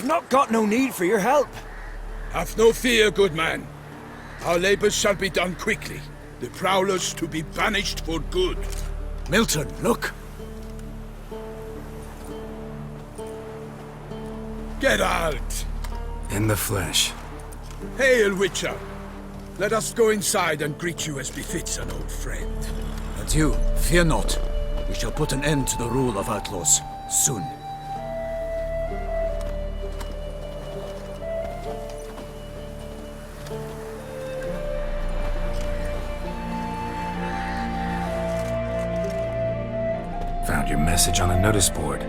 not got no need for your help. Have no fear, good man. Our labors shall be done quickly. The prowlers to be banished for good. Milton, look! Geralt! In the flesh. Hail, Witcher! Let us go inside and greet you as befits an old friend. And you, fear not. We shall put an end to the rule of outlaws, soon. Found your message on a notice board.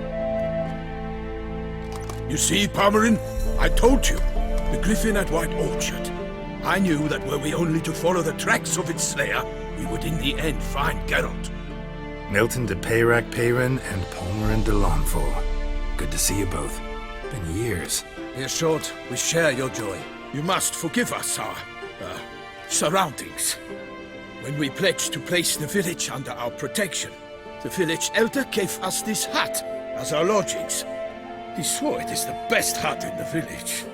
You see, Palmerin? I told you. The griffin at White Orchard. I knew that were we only to follow the tracks of its slayer, we would in the end find Geralt. Milton de Peyrac Peyrin and Palmerin de Lawnfall. Good to see you both. Been years. Be assured, we share your joy. You must forgive us our, surroundings. When we pledged to place the village under our protection, the village elder gave us this hut as our lodgings. He swore it is the best hut in the village.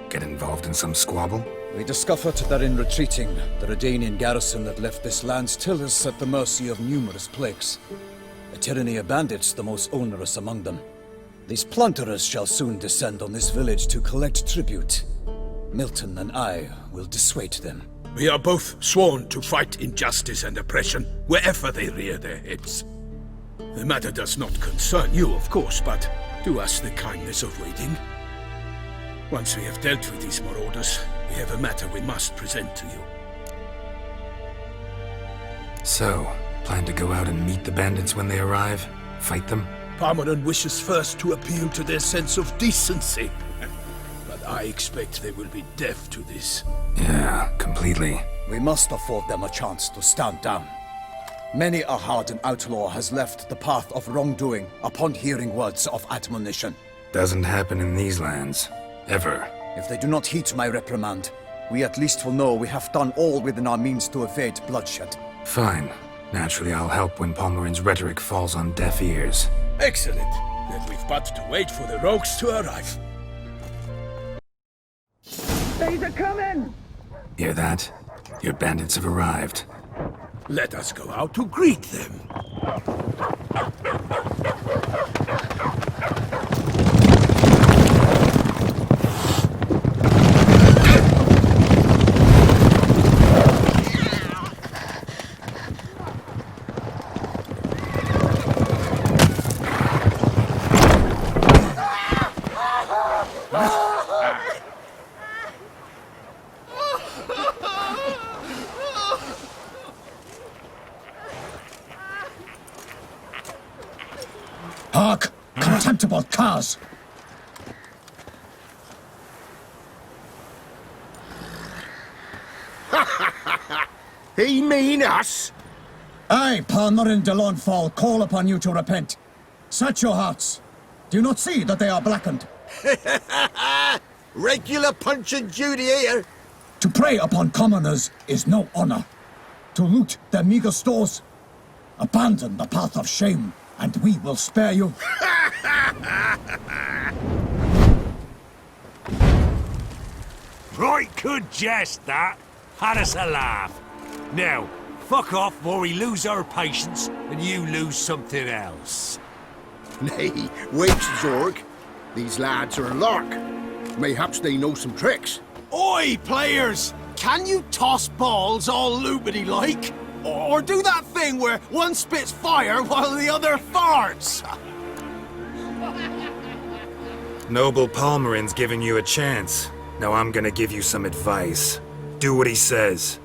Get involved in some squabble? We discovered that in retreating, the Redanian garrison that left this land still is at the mercy of numerous plagues. A tyranny of bandits the most onerous among them. These plunderers shall soon descend on this village to collect tribute. Milton and I will dissuade them. We are both sworn to fight injustice and oppression wherever they rear their heads. The matter does not concern you, of course, but do us the kindness of waiting. Once we have dealt with these marauders, we have a matter we must present to you. So, plan to go out and meet the bandits when they arrive? Fight them? Palmerin wishes first to appeal to their sense of decency. But I expect they will be deaf to this. Yeah, completely. We must afford them a chance to stand down. Many a hardened outlaw has left the path of wrongdoing upon hearing words of admonition. Doesn't happen in these lands. Ever. If they do not heed my reprimand, we at least will know we have done all within our means to evade bloodshed. Fine. Naturally, I'll help when Palmerin's rhetoric falls on deaf ears. Excellent. Then we've but to wait for the rogues to arrive. They're coming! Hear that? Your bandits have arrived. Let us go out to greet them. Hark! Contemptible curs! He mean us? I, Palmerin de Lawnfall, call upon you to repent. Set your hearts. Do you not see that they are blackened? Regular Punch and Judy here. To prey upon commoners is no honor. To loot their meager stores, abandon the path of shame, and we will spare you. Right good jest, that. Had us a laugh. Now, fuck off before we lose our patience and you lose something else. Nay, wait, Zorg. These lads are a lark. Mayhaps they know some tricks. Oi, players! Can you toss balls all loopity-like? Or do that thing where one spits fire while the other farts? Noble Palmerin's giving you a chance. Now I'm gonna give you some advice. Do what he says.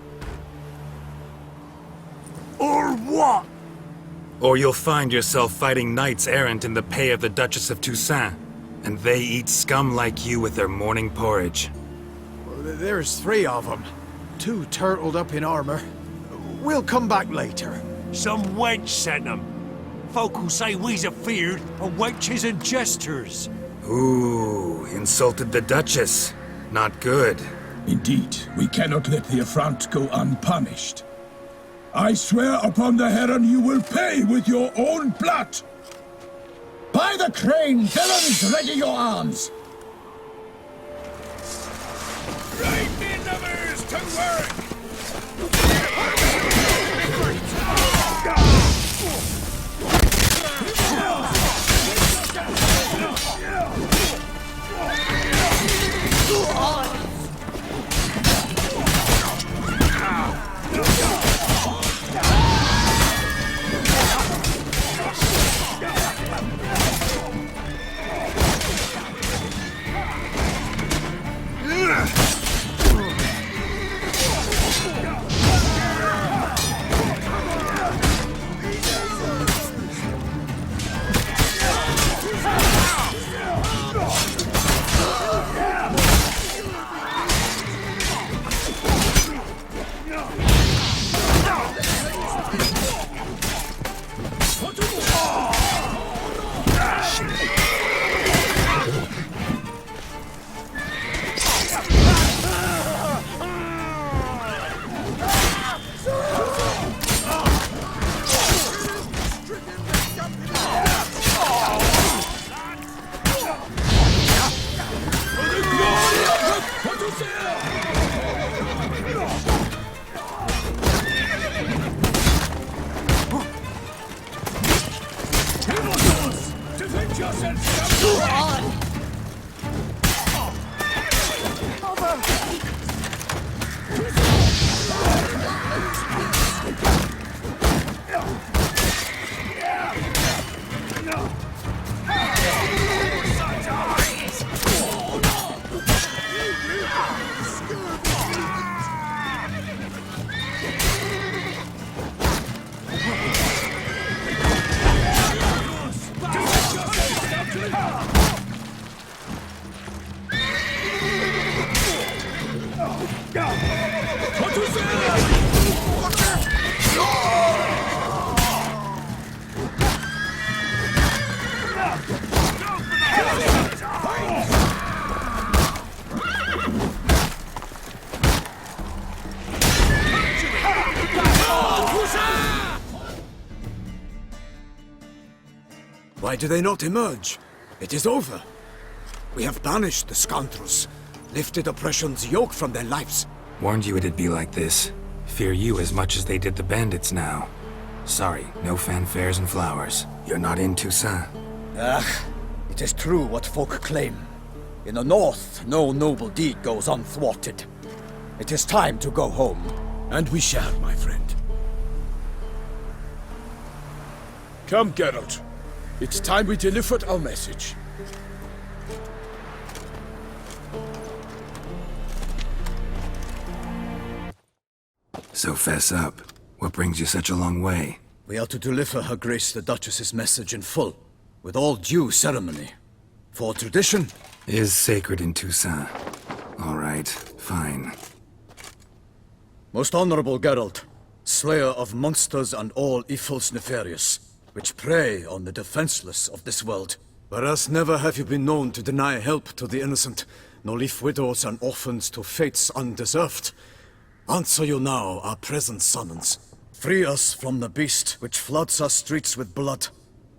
Or what? Or you'll find yourself fighting knights errant in the pay of the Duchess of Toussaint. And they eat scum like you with their morning porridge. There's 3 of them. 2 turtled up in armor. We'll come back later. Some wench sent them. Folk who say we's afeard of wenches and jesters. Ooh, insulted the Duchess. Not good. Indeed, we cannot let the affront go unpunished. I swear upon the heron you will pay with your own blood! By the crane, villains, ready your arms! Why do they not emerge? It is over. We have banished the scoundrels, lifted oppression's yoke from their lives. Warned you it'd be like this. Fear you as much as they did the bandits now. Sorry, no fanfares and flowers. You're not in Toussaint. It is true what folk claim. In the north, no noble deed goes unthwarted. It is time to go home. And we shall, my friend. Come, Geralt. It's time we delivered our message. So fess up. What brings you such a long way? We are to deliver Her Grace the Duchess's message in full, with all due ceremony. For tradition is sacred in Toussaint. All right, fine. Most honorable Geralt, slayer of monsters and all evils nefarious, which prey on the defenseless of this world. Whereas never have you been known to deny help to the innocent, nor leave widows and orphans to fates undeserved. Answer you now our present summons. Free us from the beast which floods our streets with blood,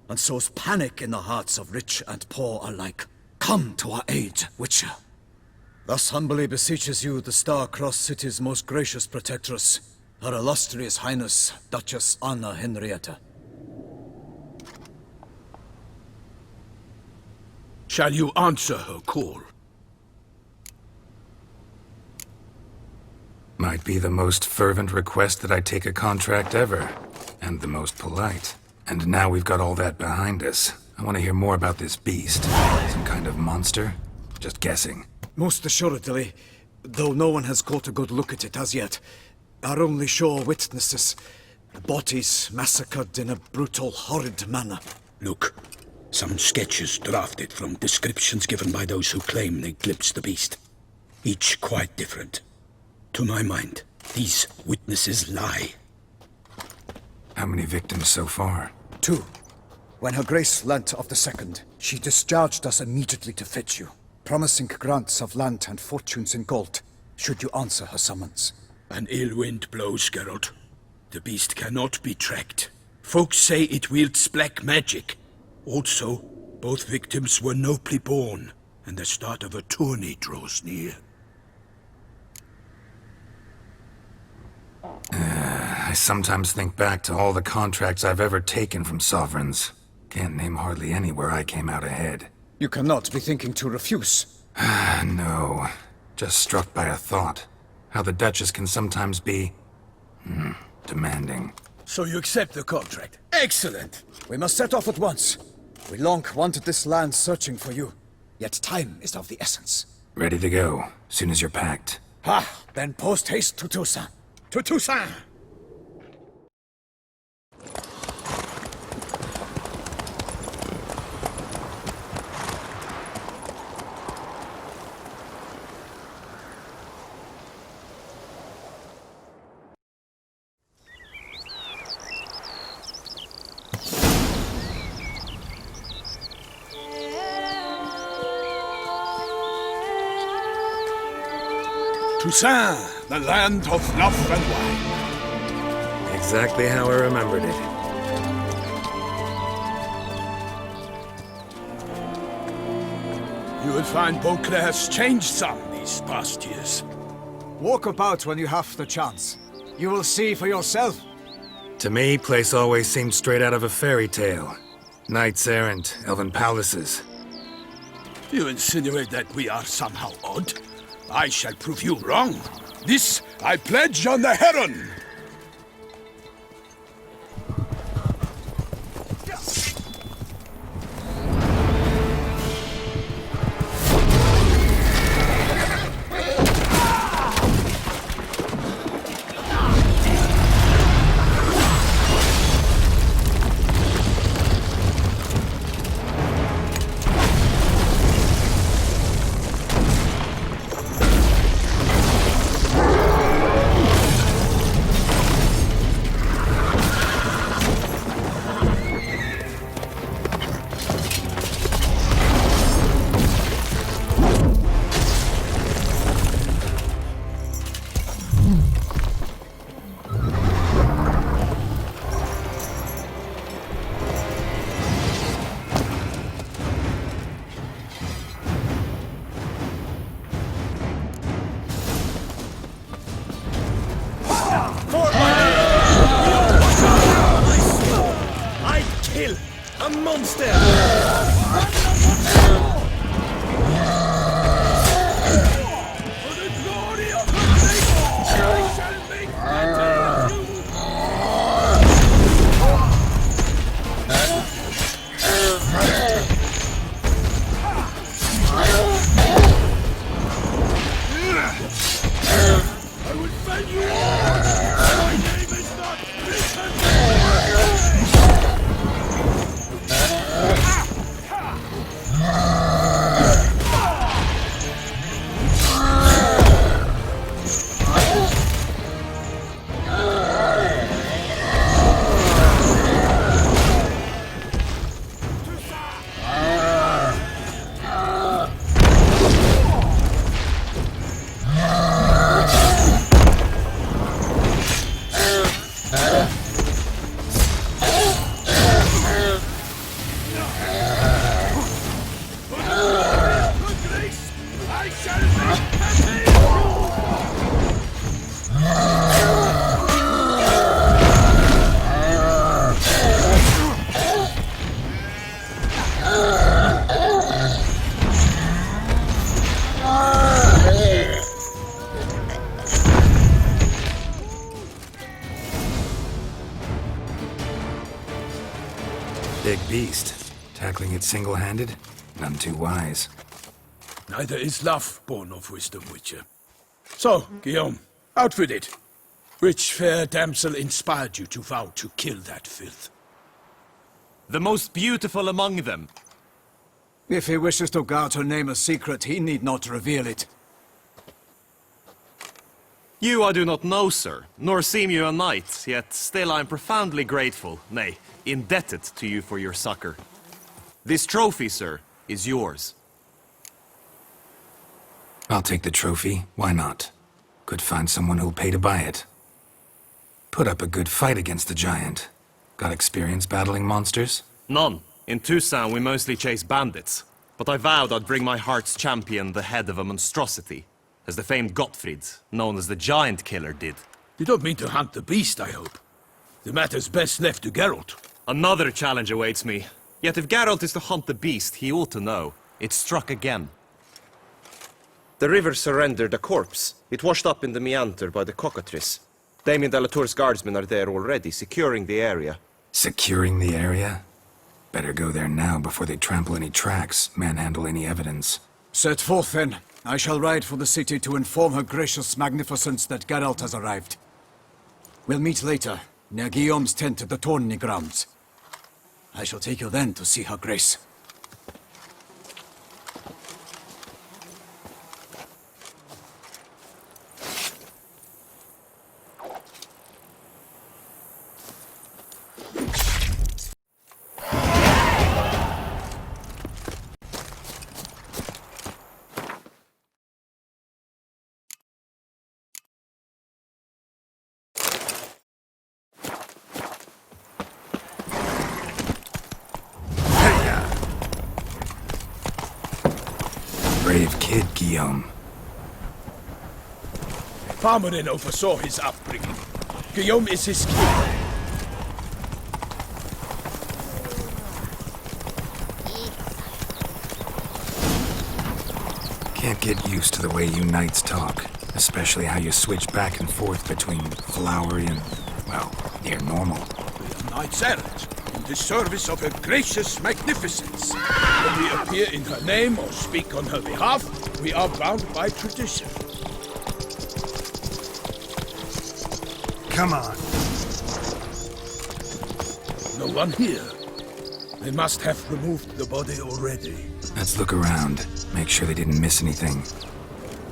and sows panic in the hearts of rich and poor alike. Come to our aid, Witcher. Thus humbly beseeches you the Star-Crossed City's most gracious protectress, Her illustrious Highness, Duchess Anna Henrietta. Shall you answer her call? Might be the most fervent request that I take a contract ever, and the most polite. And now we've got all that behind us. I want to hear more about this beast. Some kind of monster? Just guessing. Most assuredly, though no one has caught a good look at it as yet. Our only sure witnesses. Bodies massacred in a brutal, horrid manner. Look, some sketches drafted from descriptions given by those who claim they glimpsed the beast. Each quite different. To my mind, these witnesses lie. How many victims so far? 2. When Her Grace learnt of the second, she discharged us immediately to fetch you, promising grants of land and fortunes in gold, should you answer her summons. An ill wind blows, Geralt. The beast cannot be tracked. Folks say it wields black magic. Also, both victims were nobly born, and the start of a tourney draws near. sometimes think back to all the contracts I've ever taken from sovereigns. Can't name hardly any where I came out ahead. You cannot be thinking to refuse. No. Just struck by a thought. How the Duchess can sometimes be... demanding. So you accept the contract? Excellent! We must set off at once. We long wanted this land searching for you. Yet time is of the essence. Ready to go, soon as you're packed. Then post haste to Toussaint. To Toussaint! Toussaint, the land of love and wine. Exactly how I remembered it. You will find Beauclair's changed some these past years. Walk about when you have the chance. You will see for yourself. To me, place always seemed straight out of a fairy tale. Knights errant, elven palaces. You insinuate that we are somehow odd? I shall prove you wrong. This I pledge on the Heron! A monster! For the glory of the people, I shall make better of you! I will fell you all! My name is not written! Big beast. Tackling it single-handed? None too wise. Neither is love born of wisdom, Witcher. So, Guillaume, out with it. Which fair damsel inspired you to vow to kill that filth? The most beautiful among them. If he wishes to guard her name a secret, he need not reveal it. You I do not know, sir, nor seem you a knight, yet still I am profoundly grateful, nay, indebted to you for your succor. This trophy, sir, is yours. I'll take the trophy. Why not? Could find someone who'll pay to buy it. Put up a good fight against the giant. Got experience battling monsters? None. In Toussaint we mostly chase bandits, but I vowed I'd bring my heart's champion the head of a monstrosity, as the famed Gottfried, known as the Giant Killer, did. You don't mean to hunt the beast, I hope. The matter's best left to Geralt. Another challenge awaits me. Yet if Geralt is to hunt the beast, he ought to know. It struck again. The river surrendered a corpse. It washed up in the meander by the cockatrice. Damien de la Tour's guardsmen are there already, securing the area. Securing the area? Better go there now before they trample any tracks, manhandle any evidence. Set forth, then. I shall ride for the city to inform her gracious magnificence that Geralt has arrived. We'll meet later, near Guillaume's tent at the tourney grounds. I shall take you then to see her grace. Brave kid, Guillaume. Farmerin oversaw his upbringing. Guillaume is his king. Can't get used to the way you knights talk, especially how you switch back and forth between flowery and, well, near normal. We are knights errant, in the service of her gracious magnificence. When we appear in her name or speak on her behalf, we are bound by tradition. Come on. No one here. They must have removed the body already. Let's look around. Make sure they didn't miss anything.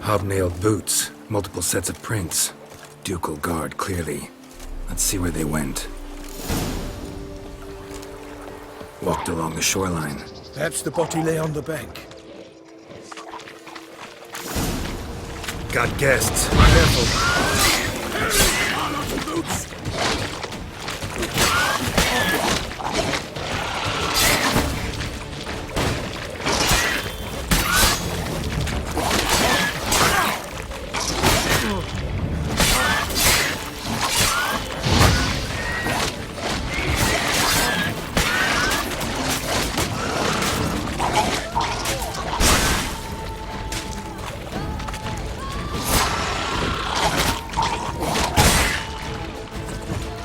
Hobnailed boots, multiple sets of prints. Ducal guard, clearly. Let's see where they went. Walked along the shoreline. Perhaps the body lay on the bank. Got guests. Careful.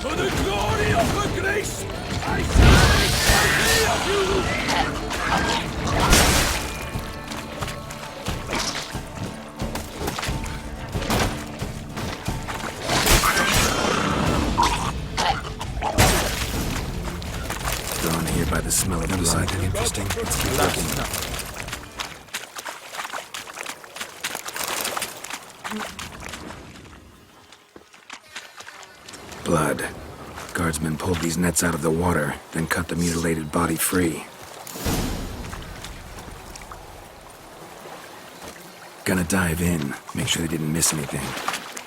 For the glory of her grace, I shall make of you! Drawn here by the smell of blood. Anything interesting? Let's keep looking. Blood. Guardsmen pulled these nets out of the water, then cut the mutilated body free. Gonna dive in, make sure they didn't miss anything.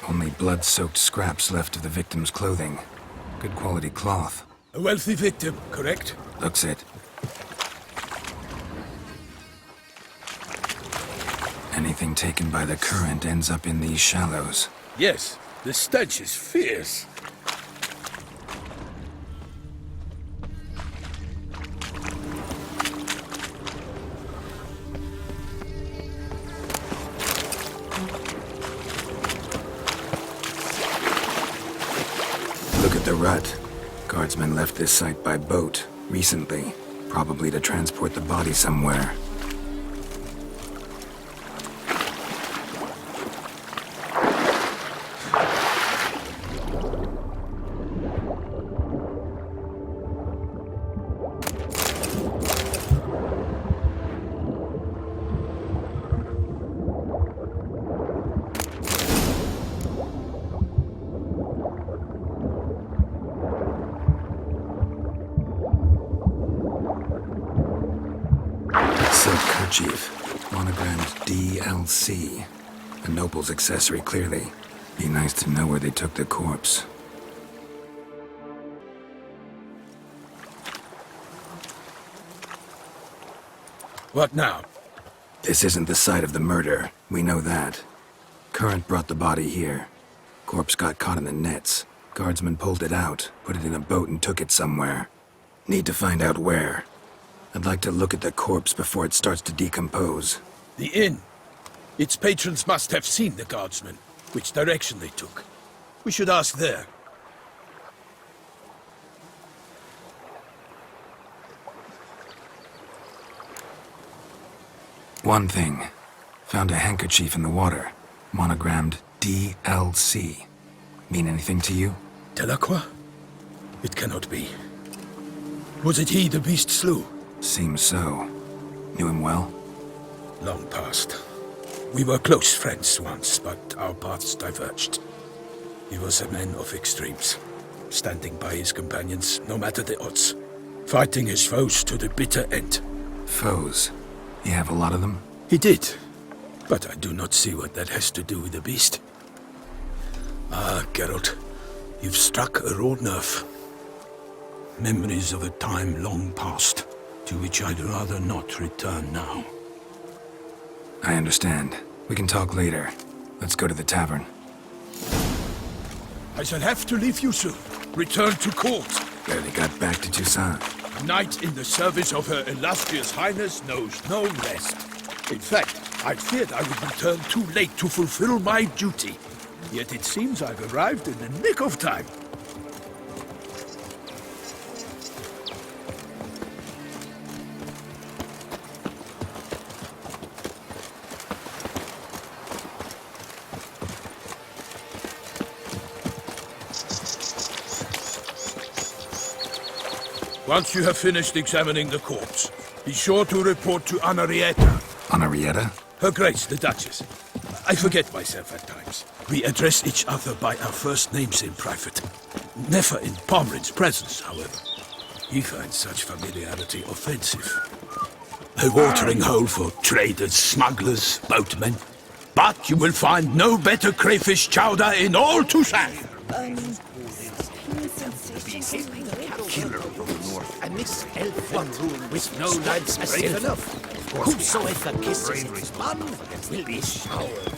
Only blood-soaked scraps left of the victim's clothing. Good quality cloth. A wealthy victim, correct? Looks it. Anything taken by the current ends up in these shallows. Yes, the stench is fierce. Look at the rut. Guardsmen left this site by boat, recently. Probably to transport the body somewhere. Silk kerchief, monogrammed DLC. A noble's accessory, clearly. Be nice to know where they took the corpse. What now? This isn't the site of the murder. We know that. Current brought the body here. Corpse got caught in the nets. Guardsmen pulled it out, put it in a boat and took it somewhere. Need to find out where. I'd like to look at the corpse before it starts to decompose. The inn. Its patrons must have seen the guardsmen, which direction they took. We should ask there. One thing. Found a handkerchief in the water. Monogrammed DLC. Mean anything to you? Delacroix? It cannot be. Was it he the beast slew? Seems so. Knew him well? Long past. We were close friends once, but our paths diverged. He was a man of extremes, standing by his companions, no matter the odds. Fighting his foes to the bitter end. Foes? You have a lot of them? He did, but I do not see what that has to do with the beast. Ah, Geralt, you've struck a raw nerve. Memories of a time long past, to which I'd rather not return now. I understand. We can talk later. Let's go to the tavern. I shall have to leave you soon. Return to court. Barely got back to Toussaint. A knight in the service of Her Illustrious Highness knows no rest. In fact, I feared I would return too late to fulfill my duty. Yet it seems I've arrived in the nick of time. Once you have finished examining the corpse, be sure to report to Henrietta. Henrietta? Her Grace, the Duchess. I forget myself at times. We address each other by our first names in private. Never in Pomrin's presence, however. He finds such familiarity offensive. A watering hole for traders, smugglers, boatmen. But you will find no better crayfish chowder in all Toussaint. Killer of the north, and this elf one rule with no lads is safe enough. Whosoever kisses his bun will be showered.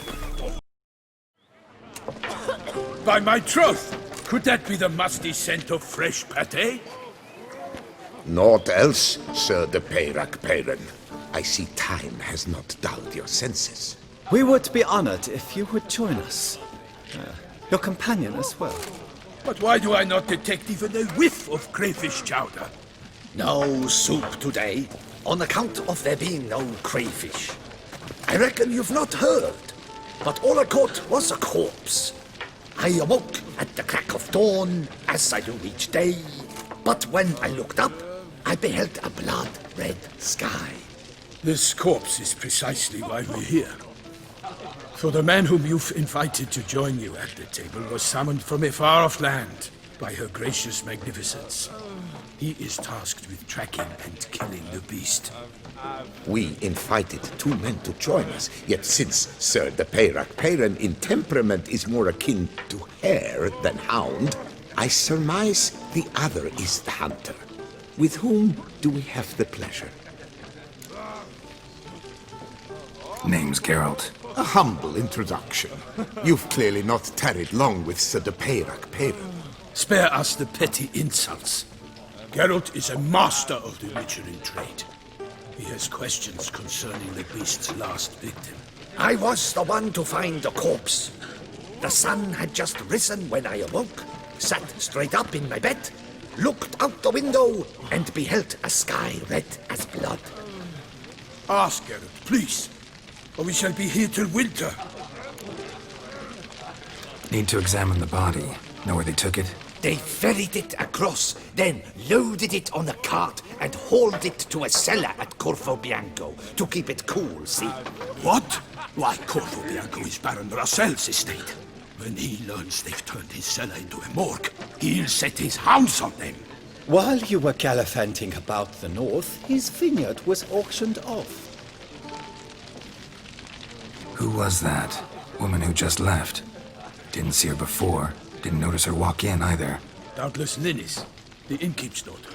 By my troth, could that be the musty scent of fresh pâté? Naught else, Sir de Peyrac-Peyran. I see time has not dulled your senses. We would be honored if you would join us. Your companion as well. But why do I not detect even a whiff of crayfish chowder? No soup today, on account of there being no crayfish. I reckon you've not heard, but all I caught was a corpse. I awoke at the crack of dawn, as I do each day, but when I looked up, I beheld a blood-red sky. This corpse is precisely why we're here. For the man whom you've invited to join you at the table was summoned from a far-off land by her gracious magnificence. He is tasked with tracking and killing the beast. We invited 2 men to join us, yet since Sir de Peyrac-Peyran in temperament is more akin to hare than hound, I surmise the other is the hunter. With whom do we have the pleasure? Name's Geralt. A humble introduction. You've clearly not tarried long with Sir de Peyrac-Peyran. Spare us the petty insults. Geralt is a master of the witchery trade. He has questions concerning the beast's last victim. I was the one to find the corpse. The sun had just risen when I awoke, sat straight up in my bed, looked out the window, and beheld a sky red as blood. Ask Geralt, please, or we shall be here till winter. Need to examine the body. Know where they took it? They ferried it across, then loaded it on a cart and hauled it to a cellar at Corvo Bianco to keep it cool, see? What? Why, Corvo Bianco is Baron Russell's estate. When he learns they've turned his cellar into a morgue, he'll set his hounds on them. While you were gallivanting about the north, his vineyard was auctioned off. Who was that? Woman who just left. Didn't see her before. Didn't notice her walk in either. Doubtless Linnis, the innkeep's daughter.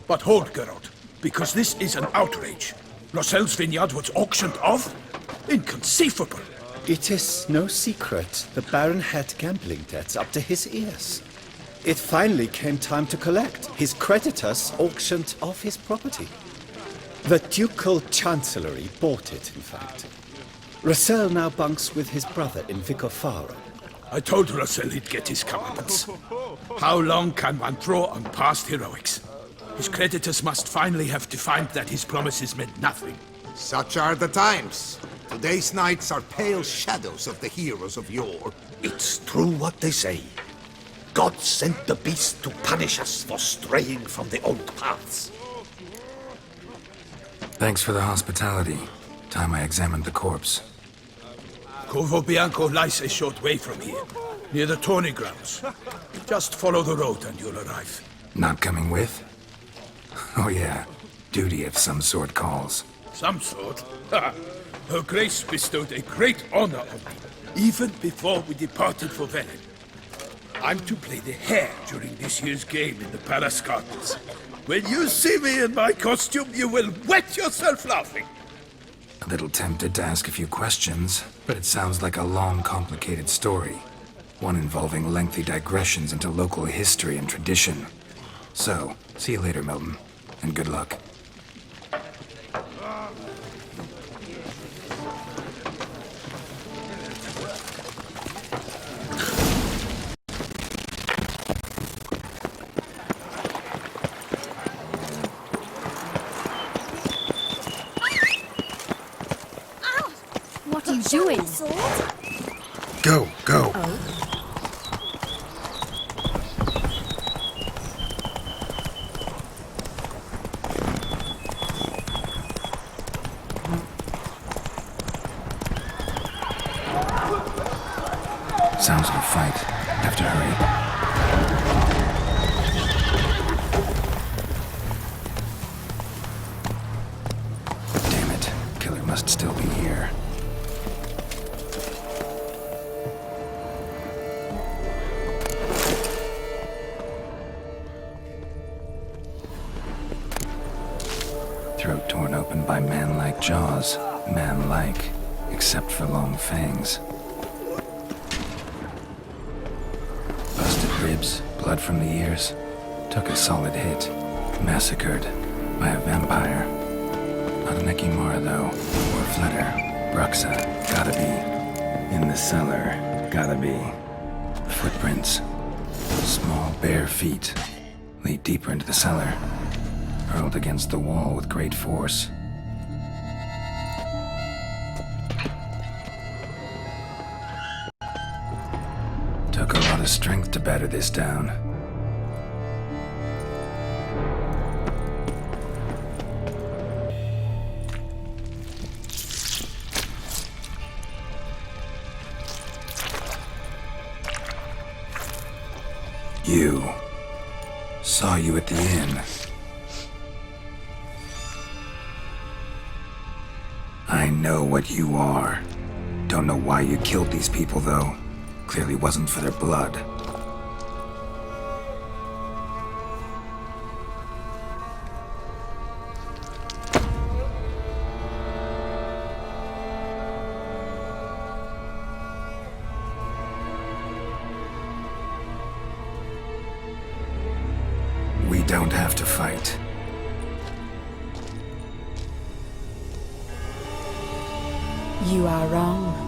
But hold, Geralt, because this is an outrage. Russell's vineyard was auctioned off? Inconceivable. It is no secret the Baron had gambling debts up to his ears. It finally came time to collect. His creditors auctioned off his property. The ducal chancellery bought it, in fact. Russell now bunks with his brother in Vicofaro. I told Russell he'd get his comeuppance. How long can one throw on past heroics? His creditors must finally have defined that his promises meant nothing. Such are the times. Today's knights are pale shadows of the heroes of yore. It's true what they say. God sent the beast to punish us for straying from the old paths. Thanks for the hospitality. Time I examined the corpse. Corvo Bianco lies a short way from here, near the tourney grounds. Just follow the road and you'll arrive. Not coming with? Oh yeah, duty of some sort calls. Some sort? Ha! Her Grace bestowed a great honor on me, even before we departed for Velen. I'm to play the hare during this year's game in the Palace Gardens. When you see me in my costume, you will wet yourself laughing. A little tempted to ask a few questions, but it sounds like a long, complicated story. One involving lengthy digressions into local history and tradition. So, see you later, Milton, and good luck. What are you doing? Go, go! Sounds like a fight. Have to hurry. Damn it. Killer must still be here. Throat torn open by man-like jaws. Man-like, except for long fangs. Busted ribs, blood from the ears. Took a solid hit. Massacred by a vampire. Not an Ekimara, though. Or Flutter. Bruxa. Gotta be. In the cellar. Gotta be. Footprints. Small, bare feet. Lead deeper into the cellar. Hurled against the wall with great force. Took a lot of strength to batter this down. You. Saw you at the inn. I know what you are. Don't know why you killed these people, though. Clearly wasn't for their blood. We don't have to fight. You are wrong.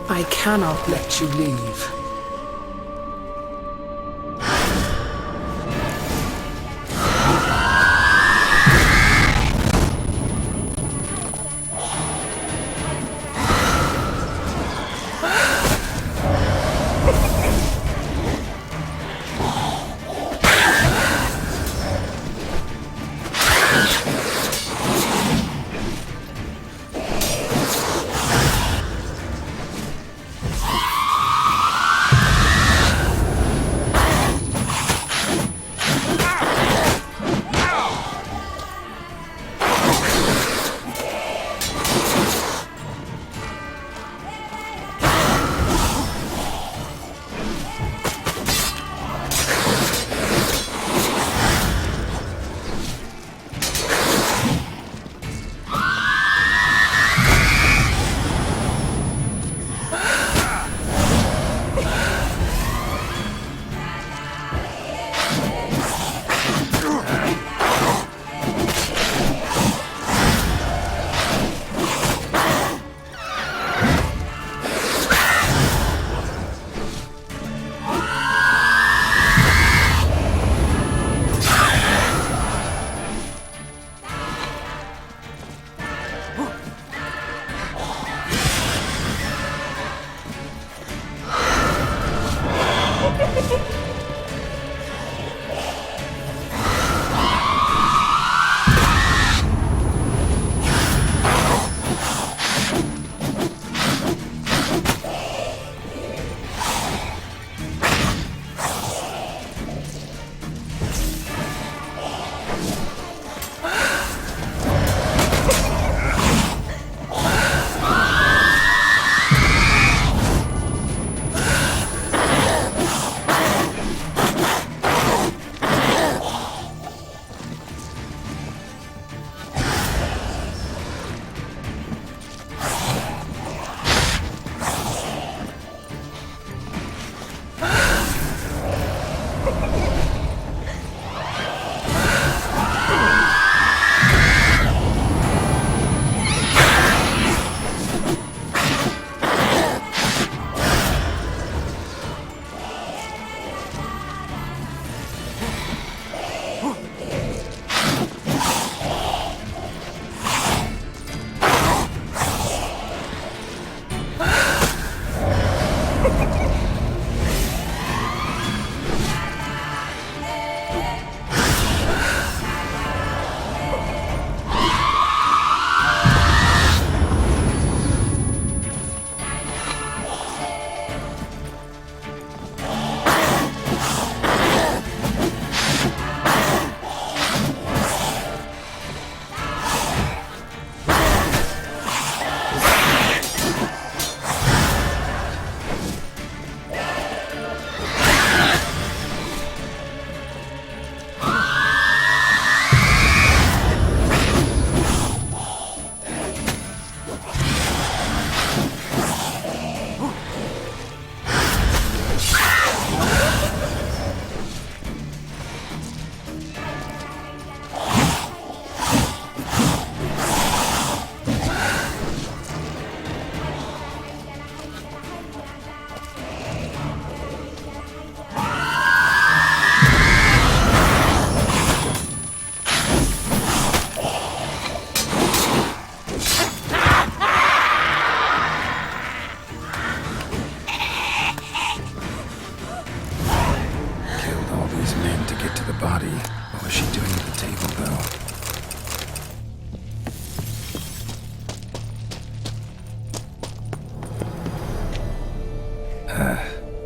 I cannot let you leave.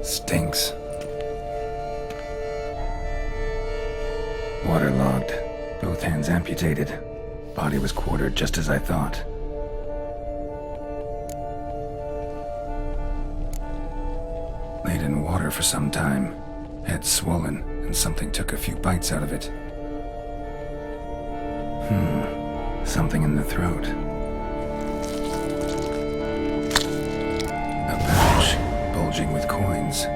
Stinks. Waterlogged. Both hands amputated. Body was quartered just as I thought. Laid in water for some time. Head swollen, and something took a few bites out of it. Something in the throat. A pouch, bulging with coins.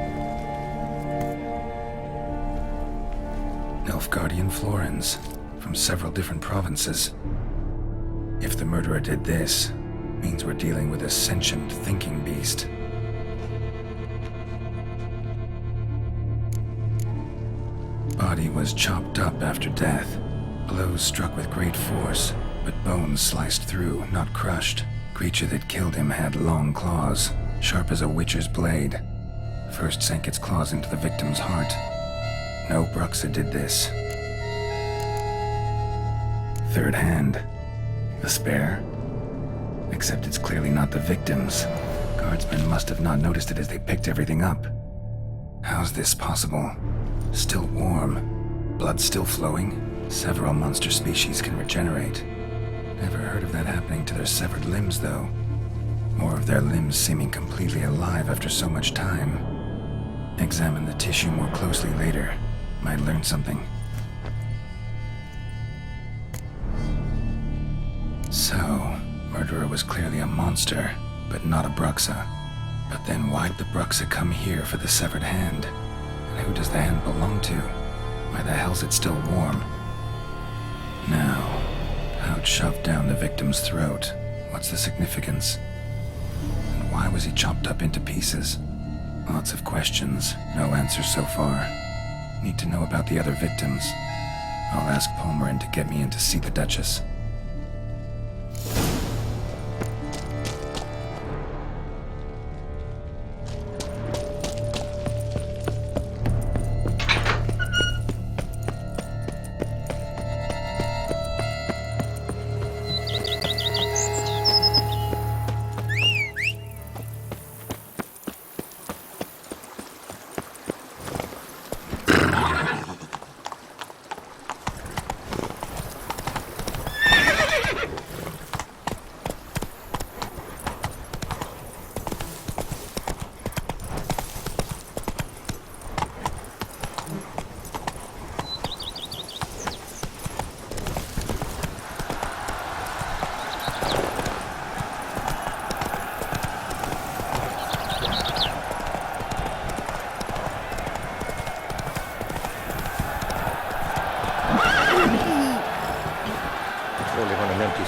Nilfgaardian florins, from several different provinces. If the murderer did this, means we're dealing with a sentient thinking beast. Body was chopped up after death. Blows struck with great force, but bones sliced through, not crushed. Creature that killed him had long claws, sharp as a witcher's blade. First sank its claws into the victim's heart. No Bruxa did this. Third hand. A spare? Except it's clearly not the victim's. Guardsmen must have not noticed it as they picked everything up. How's this possible? Still warm. Blood still flowing. Several monster species can regenerate. Never heard of that happening to their severed limbs, though. Or of their limbs seeming completely alive after so much time. Examine the tissue more closely later. Might learn something. So, murderer was clearly a monster, but not a Bruxa. But then why'd the Bruxa come here for the severed hand? And who does the hand belong to? Why the hell's it still warm? Now, pouch shoved down the victim's throat. What's the significance? And why was he chopped up into pieces? Lots of questions, no answers so far. Need to know about the other victims. I'll ask Palmerin to get me in to see the Duchess.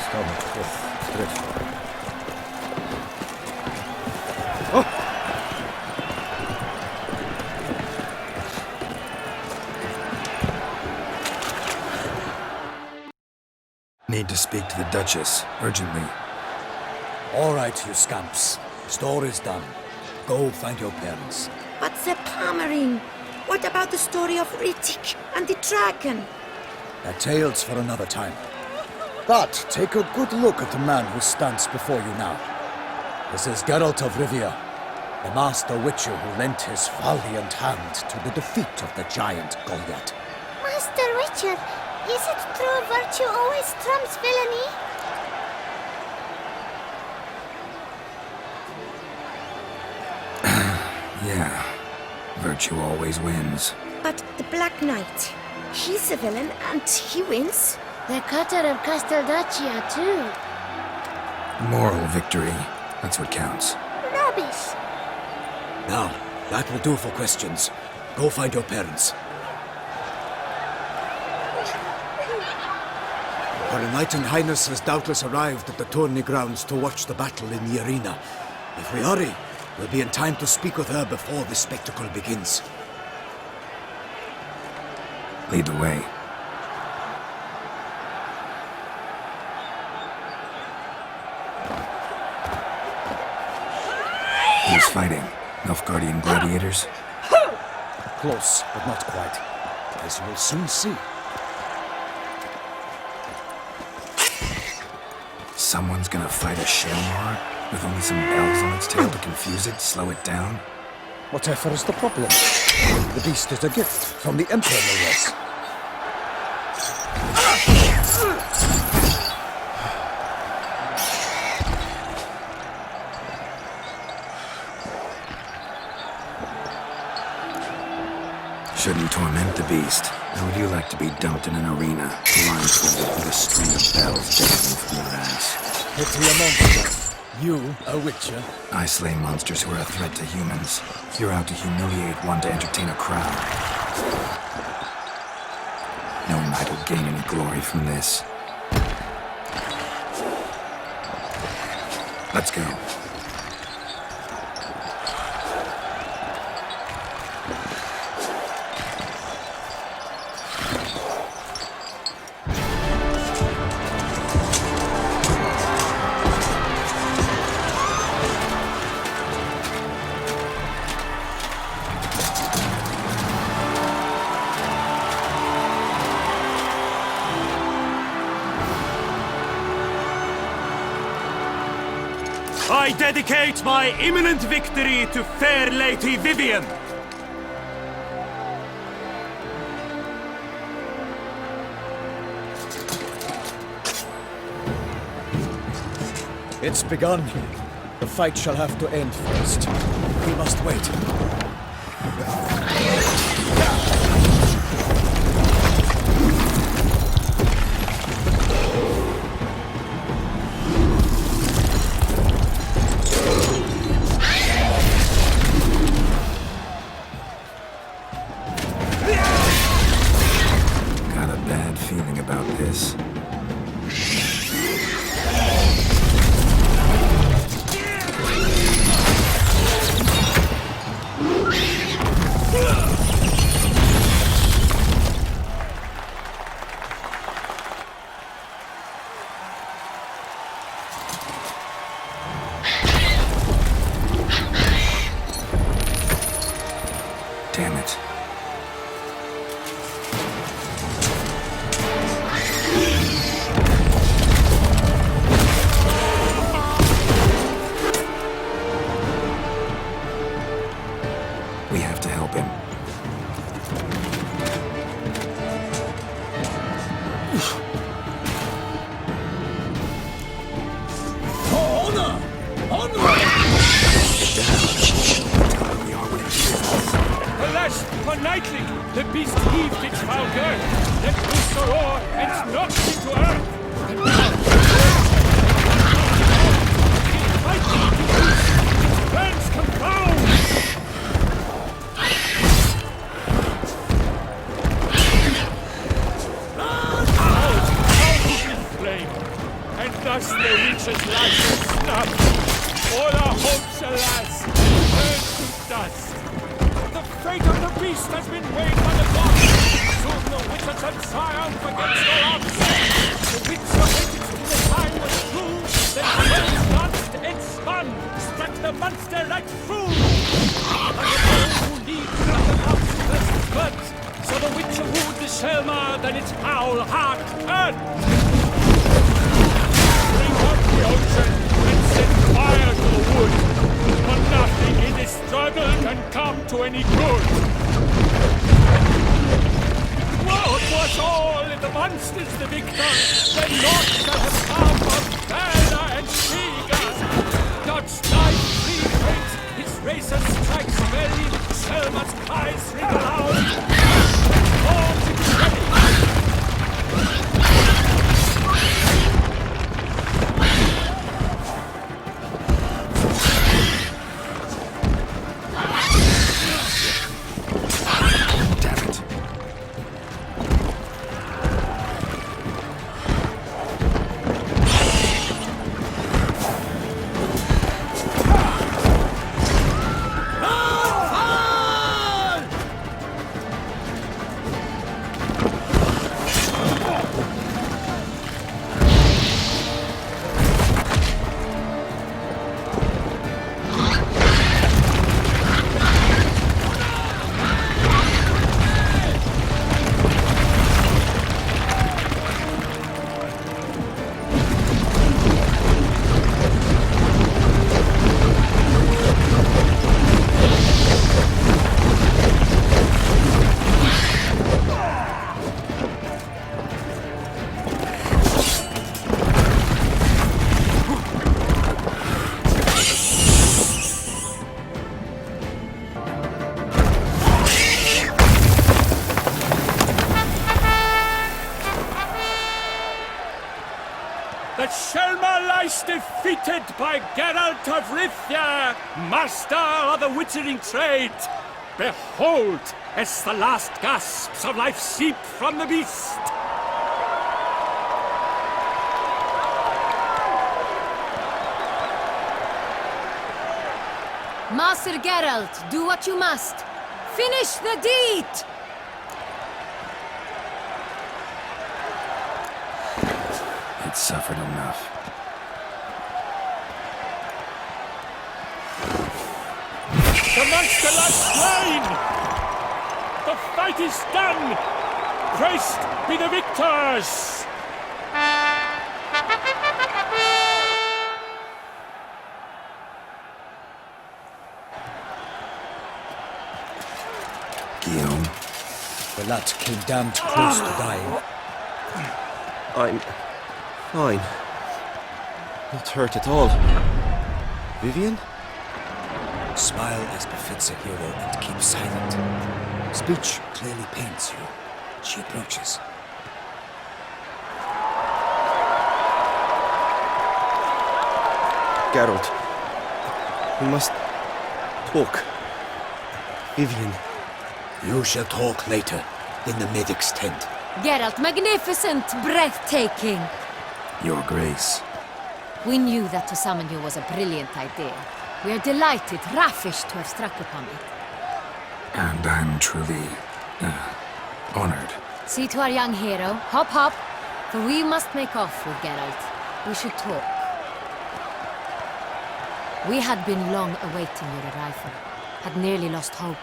stomach dreadful. Need to speak to the Duchess, urgently. All right, you scamps. Store is done. Go find your parents. But the Palmerine, what about the story of Rittik and the dragon? They're tales for another time. But take a good look at the man who stands before you now. This is Geralt of Rivia, the master witcher who lent his valiant hand to the defeat of the giant Goliath. Master Witcher, is it true virtue always trumps villainy? Yeah, virtue always wins. But the Black Knight, he's a villain and he wins. The cutter of Casteldaccia, too. Moral victory, that's what counts. Rubbish. Now, that will do for questions. Go find your parents. Her Enlightened Highness has doubtless arrived at the tourney grounds to watch the battle in the arena. If we hurry, we'll be in time to speak with her before the spectacle begins. Lead the way. Who's fighting? Nilfgaardian gladiators? Close, but not quite. As you will soon see. Someone's gonna fight a Shamar with only some bells on its tail to confuse it, slow it down? Whatever is the problem? The beast is a gift from the Emperor, no less. Shouldn't torment the beast. How would you like to be dumped in an arena, blindfolded with a string of bells dangling from your ass? Pity a monster. You, a witcher? I slay monsters who are a threat to humans. You're out to humiliate one to entertain a crowd. No knight will gain any glory from this. Let's go. I dedicate my imminent victory to fair Lady Vivian. It's begun. The fight shall have to end first. We must wait. Got a bad feeling about this. Damn it. We have to help him. Honor! Honor! We are with him. Alas, for nightly, the beast heaved its foul girth, let loose the roar, and knocked into earth. And now, fighting to peace, its plans confound. Out in flame, and fate of the beast has been weighed by the gods. Soon the witches shall triumph against all odds. The witcher waited till the time was through, then twelve danced and spun, struck the monster like fool. And the foe who leads from the mouth first burnt, so the witcher wooed the Selma, then its foul heart turned. Bring up the ocean and set fire to the wood, but nothing in this struggle can come to any good. Woe to us all if the monster's the victor, then naught shall have come of valor and vigor. God's knife free breaks, his razor strikes belly, Selma's cries ring loud. All to be ready. That Selma lies defeated by Geralt of Rivia, master of the witchering trade. Behold, as the last gasps of life seep from the beast. Master Geralt, do what you must. Finish the deed! It suffered enough. The monster lies slain! The fight is done! Praised be the victors! Guillaume. The lad came damned close to dying. I'm fine. Not hurt at all. Vivian? Smile as befits a hero and keep silent. Speech clearly pains you. She approaches. Geralt. We must talk. Vivian. You shall talk later, in the medic's tent. Geralt, magnificent, breathtaking. Your Grace. We knew that to summon you was a brilliant idea. We are delighted, ravished to have struck upon it. And I'm truly honored. See to our young hero. Hop, hop. For we must make off with Geralt. We should talk. We had been long awaiting your arrival. Had nearly lost hope.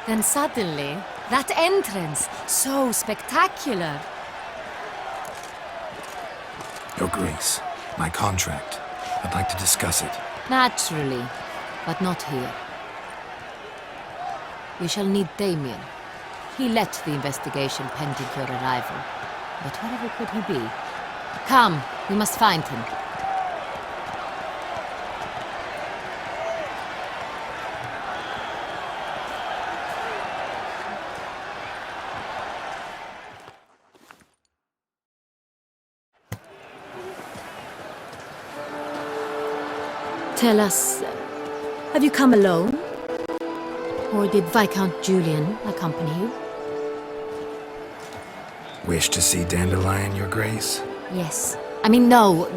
Then suddenly, that entrance, so spectacular. Your Grace, my contract. I'd like to discuss it. Naturally, but not here. We shall need Damien. He led the investigation pending your arrival. But wherever could he be? Come, we must find him. Tell us, have you come alone? Or did Viscount Julian accompany you? Wish to see Dandelion, Your Grace? Yes. I mean, no.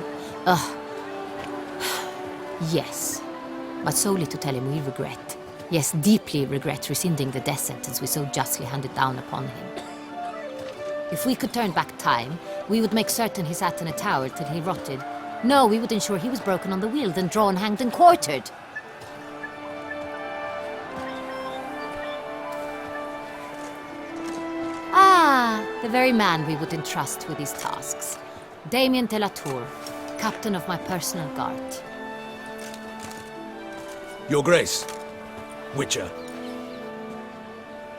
Yes. But solely to tell him we regret. Yes, deeply regret rescinding the death sentence we so justly handed down upon him. If we could turn back time, we would make certain he sat in a tower till he rotted. No, we would ensure he was broken on the wheel, then drawn, hanged, and quartered. Ah, the very man we would entrust with these tasks. Damien de la Tour, captain of my personal guard. Your Grace. Witcher.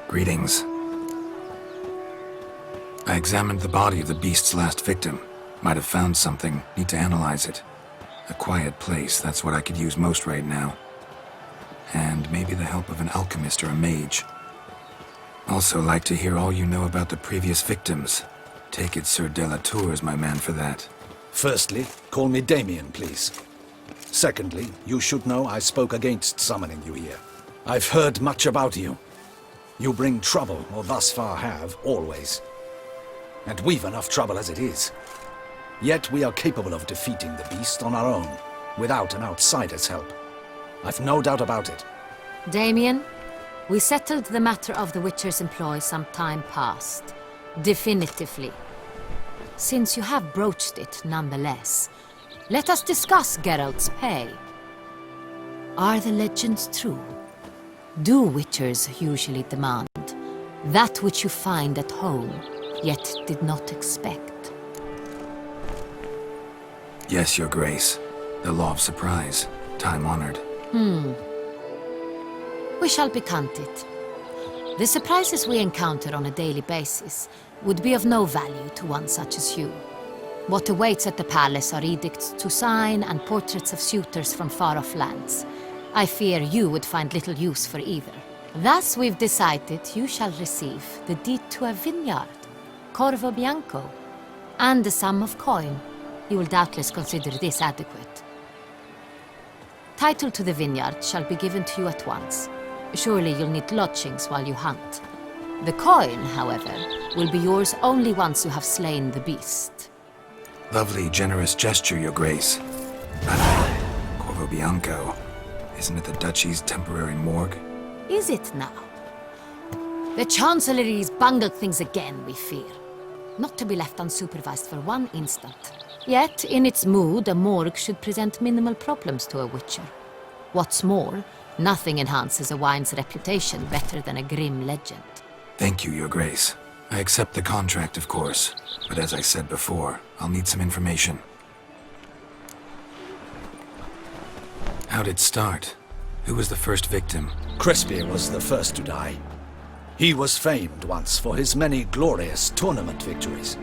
Greetings. I examined the body of the beast's last victim. Might have found something. Need to analyze it. A quiet place, that's what I could use most right now. And maybe the help of an alchemist or a mage. Also like to hear all you know about the previous victims. Take it Sir de la Tour is my man for that. Firstly, call me Damien, please. Secondly, you should know I spoke against summoning you here. I've heard much about you. You bring trouble, or thus far have, always. And we've enough trouble as it is. Yet we are capable of defeating the beast on our own, without an outsider's help. I've no doubt about it. Damien, we settled the matter of the Witcher's employ some time past. Definitively. Since you have broached it nonetheless, let us discuss Geralt's pay. Are the legends true? Do Witchers usually demand that which you find at home, yet did not expect? Yes, Your Grace. The law of surprise. Time-honored. We shall be candid. The surprises we encounter on a daily basis would be of no value to one such as you. What awaits at the palace are edicts to sign and portraits of suitors from far-off lands. I fear you would find little use for either. Thus we've decided you shall receive the deed to a vineyard, Corvo Bianco, and the sum of coin. You will doubtless consider this adequate. Title to the vineyard shall be given to you at once. Surely you'll need lodgings while you hunt. The coin, however, will be yours only once you have slain the beast. Lovely, generous gesture, Your Grace. But Corvo Bianco, isn't it the Duchy's temporary morgue? Is it now? The Chancellery's bungled things again, we fear. Not to be left unsupervised for one instant. Yet, in its mood, a morgue should present minimal problems to a Witcher. What's more, nothing enhances a wine's reputation better than a grim legend. Thank you, Your Grace. I accept the contract, of course. But as I said before, I'll need some information. How'd it start? Who was the first victim? Crespia was the first to die. He was famed once for his many glorious tournament victories.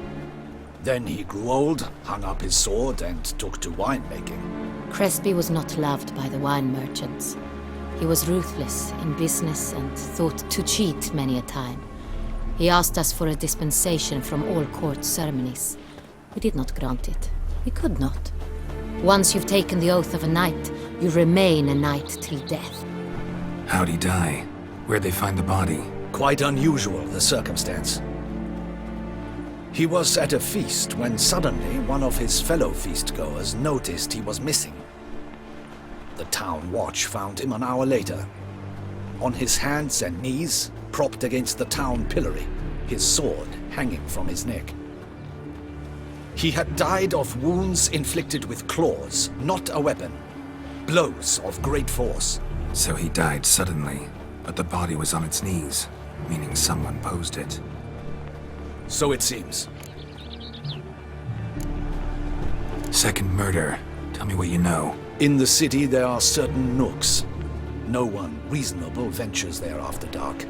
Then he grew old, hung up his sword, and took to winemaking. Crespi was not loved by the wine merchants. He was ruthless in business and thought to cheat many a time. He asked us for a dispensation from all court ceremonies. We did not grant it. We could not. Once you've taken the oath of a knight, you remain a knight till death. How'd he die? Where'd they find the body? Quite unusual, the circumstance. He was at a feast when suddenly one of his fellow feastgoers noticed he was missing. The town watch found him an hour later. On his hands and knees, propped against the town pillory, his sword hanging from his neck. He had died of wounds inflicted with claws, not a weapon. Blows of great force. So he died suddenly, but the body was on its knees, meaning someone posed it. So it seems. Second murder. Tell me what you know. In the city there are certain nooks. No one reasonable ventures there after dark.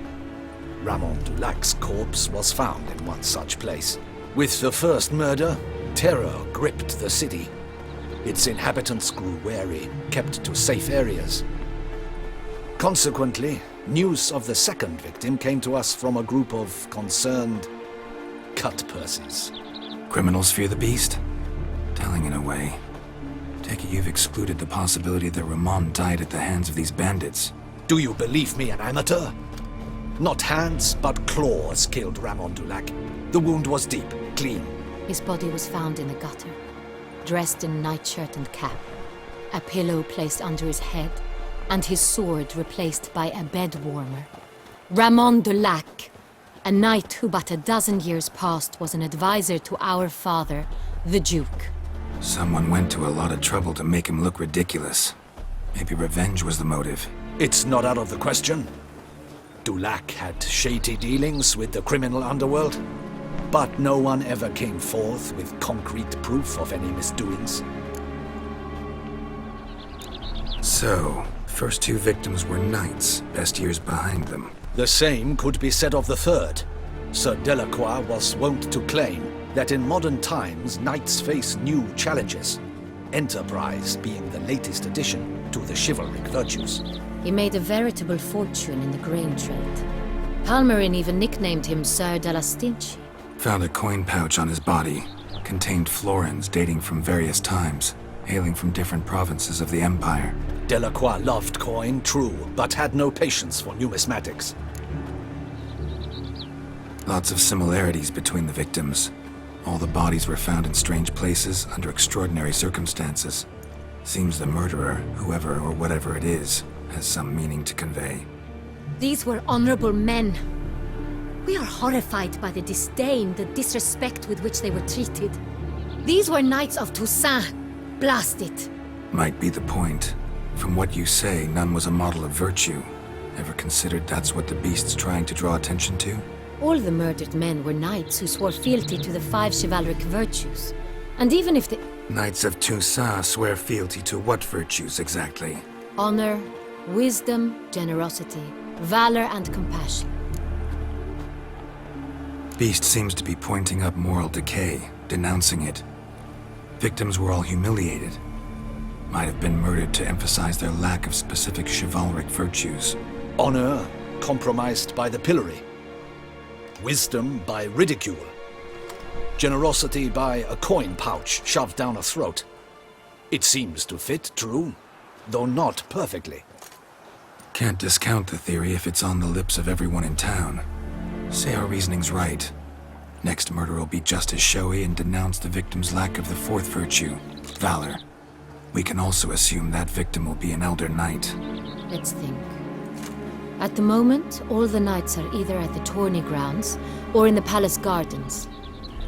Ramon Dulac's corpse was found in one such place. With the first murder, terror gripped the city. Its inhabitants grew wary, kept to safe areas. Consequently, news of the second victim came to us from a group of concerned cut-purses. Criminals fear the beast? Telling in a way. Take it you've excluded the possibility that Ramon died at the hands of these bandits. Do you believe me an amateur? Not hands, but claws killed Ramon Dulac. The wound was deep, clean. His body was found in the gutter, dressed in nightshirt and cap. A pillow placed under his head, and his sword replaced by a bed warmer. Ramon de Lac, a knight who but a dozen years past was an advisor to our father, the Duke. Someone went to a lot of trouble to make him look ridiculous. Maybe revenge was the motive. It's not out of the question. Dulac had shady dealings with the criminal underworld, but no one ever came forth with concrete proof of any misdoings. So, first two victims were knights, best years behind them. The same could be said of the third. Sir Delacroix was wont to claim that in modern times knights face new challenges, enterprise being the latest addition to the chivalric virtues. He made a veritable fortune in the grain trade. Palmerin even nicknamed him Sir de la Stinchi. Found a coin pouch on his body. Contained florins dating from various times, hailing from different provinces of the Empire. Delacroix loved coin, true, but had no patience for numismatics. Lots of similarities between the victims. All the bodies were found in strange places under extraordinary circumstances. Seems the murderer, whoever or whatever it is, has some meaning to convey. These were honorable men. We are horrified by the disdain, the disrespect with which they were treated. These were knights of Toussaint. Blast it. Might be the point. From what you say, none was a model of virtue. Ever considered that's what the beast's trying to draw attention to? All the murdered men were knights who swore fealty to the 5 chivalric virtues. And even if the... Knights of Toussaint swear fealty to what virtues exactly? Honor, wisdom, generosity, valor, and compassion. Beast seems to be pointing up moral decay, denouncing it. Victims were all humiliated. Might have been murdered to emphasize their lack of specific chivalric virtues. Honor compromised by the pillory. Wisdom by ridicule. Generosity by a coin pouch shoved down a throat. It seems to fit, true, though not perfectly. Can't discount the theory if it's on the lips of everyone in town. Say our reasoning's right. Next murder will be just as showy and denounce the victim's lack of the 4th virtue, valor. We can also assume that victim will be an elder knight. Let's think. At the moment, all the knights are either at the tourney grounds or in the palace gardens.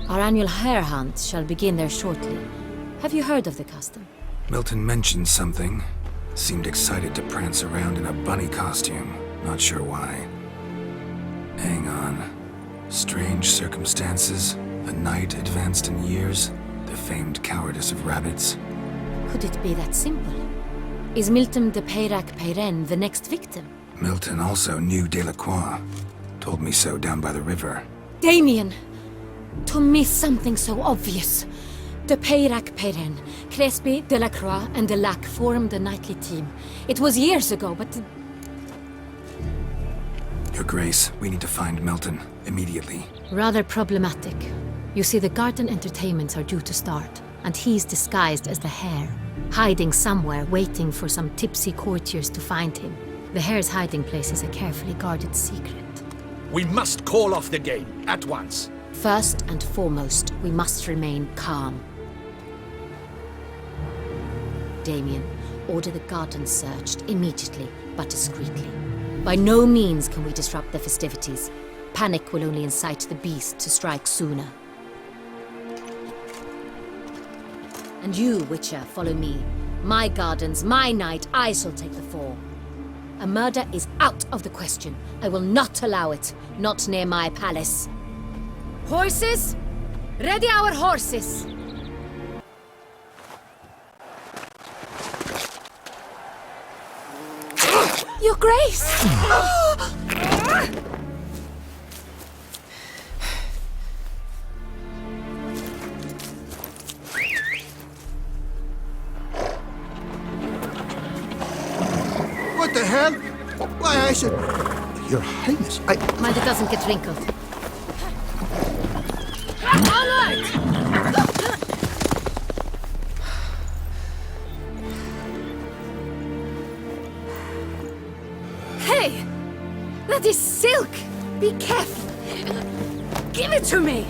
Our annual hare hunt shall begin there shortly. Have you heard of the custom? Milton mentioned something. Seemed excited to prance around in a bunny costume. Not sure why. Hang on. Strange circumstances. A knight advanced in years. The famed cowardice of rabbits. Could it be that simple? Is Milton de Peyrac-Peyren the next victim? Milton also knew Delacroix. Told me so down by the river. Damien! To miss something so obvious. De Peyrac-Peyren, Crespi, Delacroix, and Delac formed a knightly team. It was years ago, but... Your Grace, we need to find Milton, immediately. Rather problematic. You see, the garden entertainments are due to start, and he's disguised as the hare, hiding somewhere, waiting for some tipsy courtiers to find him. The hare's hiding place is a carefully guarded secret. We must call off the game, at once. First and foremost, we must remain calm. Damien, order the garden searched immediately, but discreetly. By no means can we disrupt the festivities. Panic will only incite the beast to strike sooner. And you, Witcher, follow me. My gardens, my night, I shall take the fall. A murder is out of the question. I will not allow it. Not near my palace. Horses! Ready our horses! Your Grace! What the hell? Why, I said... Your Highness, Mind it doesn't get wrinkled. Alert! Hey! That is silk! Be careful! Give it to me!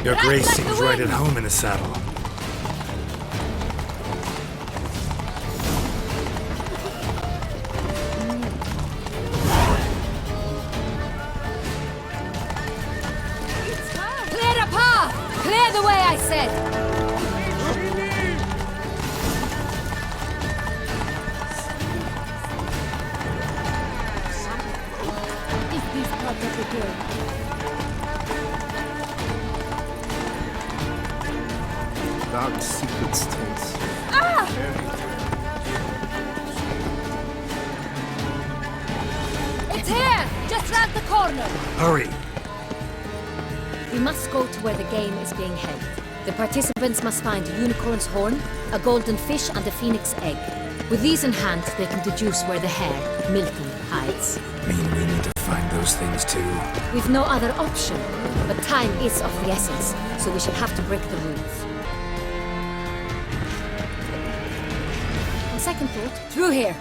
Your grace seems right at home in the saddle. Clear a path! Clear the way, I said! Is this part of the game? Dark secret states. It's here! Just round the corner! Hurry! We must go to where the game is being held. The participants must find a unicorn's horn, a golden fish, and a phoenix egg. With these in hand, they can deduce where the hare, Milton, hides. Mean we need to find those things too? We've no other option, but time is of the essence, so we shall have to break the rules. On second thought, through here.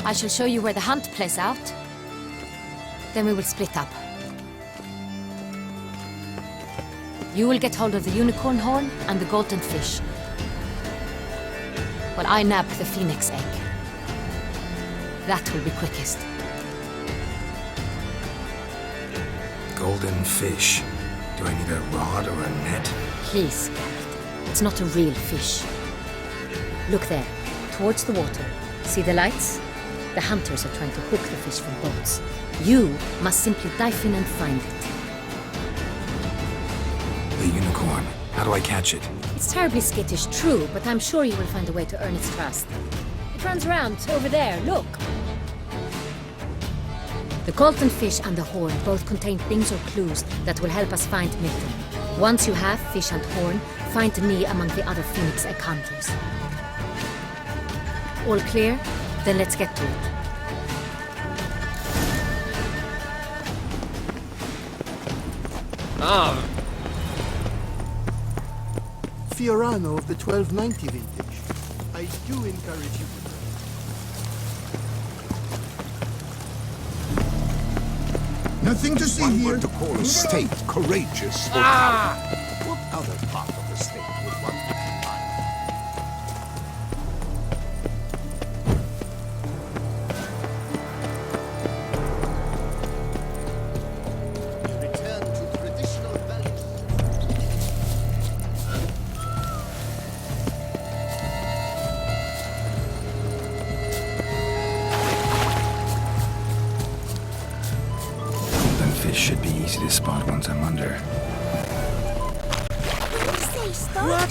I shall show you where the hunt plays out. Then we will split up. You will get hold of the unicorn horn and the golden fish, while I nab the phoenix egg. That will be quickest. Golden fish. Do I need a rod or a net? Please, Geralt. It's not a real fish. Look there, towards the water. See the lights? The hunters are trying to hook the fish from boats. You must simply dive in and find it. The unicorn. How do I catch it? It's terribly skittish, true, but I'm sure you will find a way to earn its trust. It runs around over there, look. The golden fish and the horn both contain things or clues that will help us find Milton. Once you have fish and horn, find me among the other phoenix egg hunters. All clear? Then let's get to it. Fiorano of the 1290 vintage. I do encourage you to Nothing to see One here. were to call a state courageous or cowardly, what other part of the state would one keep in mind? return to traditional values. Golden fish should be easy to spot once I'm under. Say stop.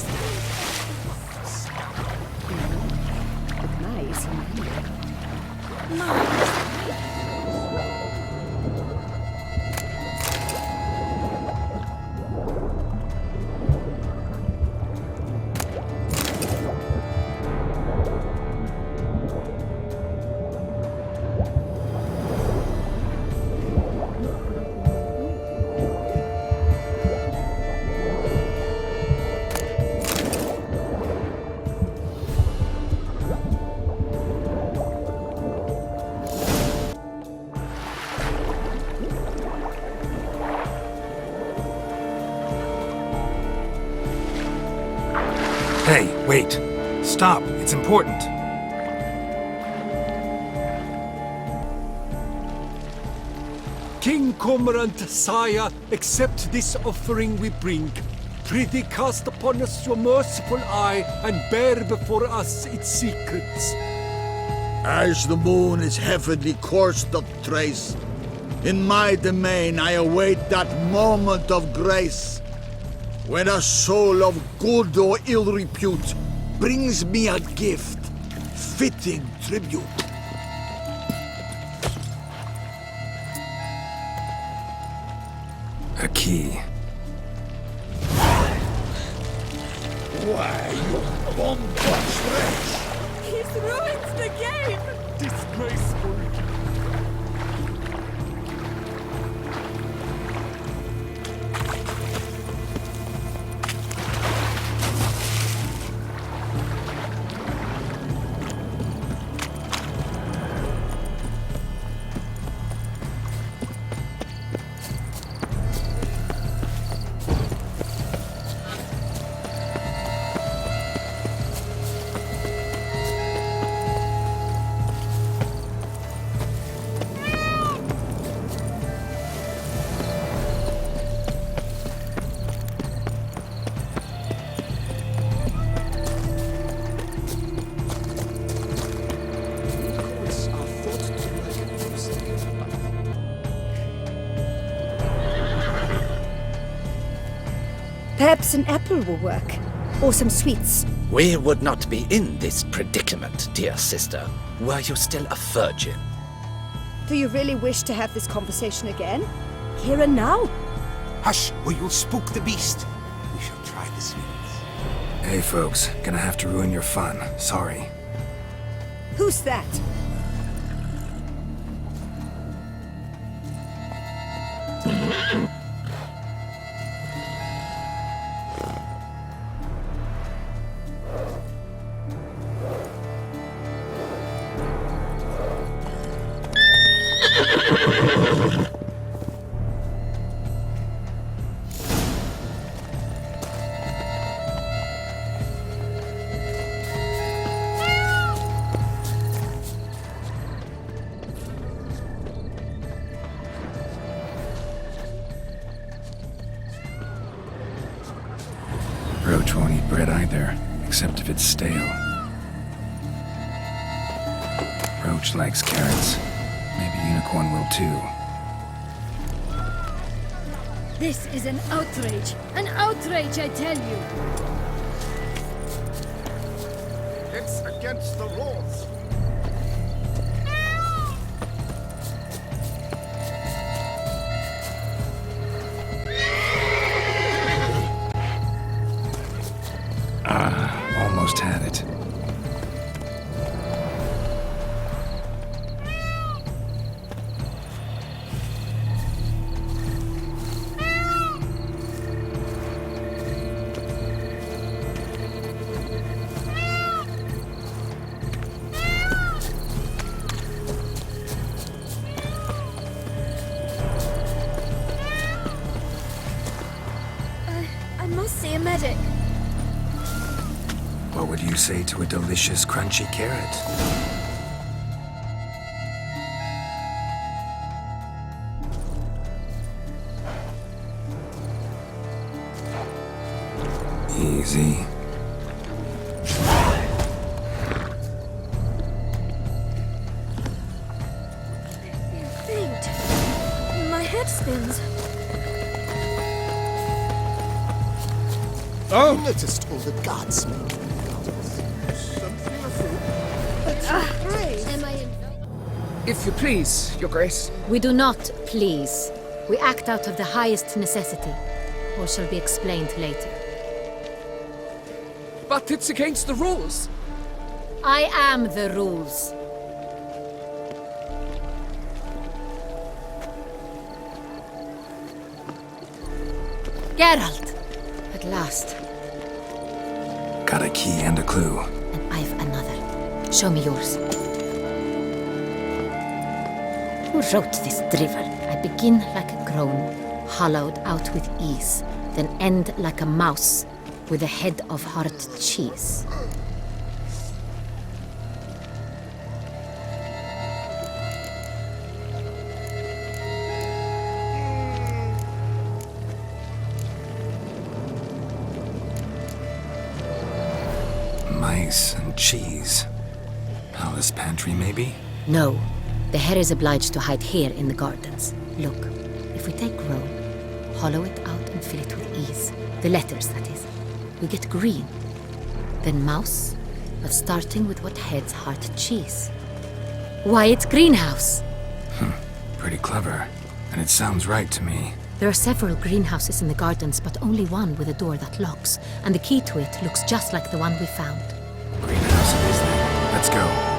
Hey, wait. Stop. It's important. King Cormorant, sire, accept this offering we bring. Prithee cast upon us your merciful eye, and bear before us its secrets. As the moon is heavenly course doth trace, in my domain I await that moment of grace, when a soul of good or ill repute brings me a gift, fitting tribute. A key. Why, you bombast wretch! He's ruined the game! Disgraceful! Perhaps an apple will work. Or some sweets. We would not be in this predicament, dear sister, were you still a virgin. Do you really wish to have this conversation again? Here and now? Hush, or you'll spook the beast. We shall try the sweets. Hey folks, gonna have to ruin your fun. Sorry. Who's that? Roach won't eat bread either, except if it's stale. Roach likes carrots. Maybe Unicorn will too. This is an outrage! An outrage, I tell you! It's against the rules. Almost had it. I must see a medic. What would you say to a delicious, crunchy carrot? Easy. Faint. My head spins. Oh! Noticed all the gods make. Am I in? If you please, Your Grace. We do not please. We act out of the highest necessity. All shall be explained later. But it's against the rules. I am the rules. Geralt! At last. Got a key and a clue. And I've another. Show me yours. Who wrote this drivel? I begin like a groan, hollowed out with ease, then end like a mouse, with a head of hard cheese. Mice and cheese. Palace pantry, maybe? No. The hare is obliged to hide here in the gardens. Look, if we take row, hollow it out and fill it with ease. The letters, that is. We get green. Then mouse, but starting with what heads heart cheese. Why, it's greenhouse! Pretty clever. And it sounds right to me. There are several greenhouses in the gardens, but only one with a door that locks, and the key to it looks just like the one we found. Greenhouse it is then. Let's go.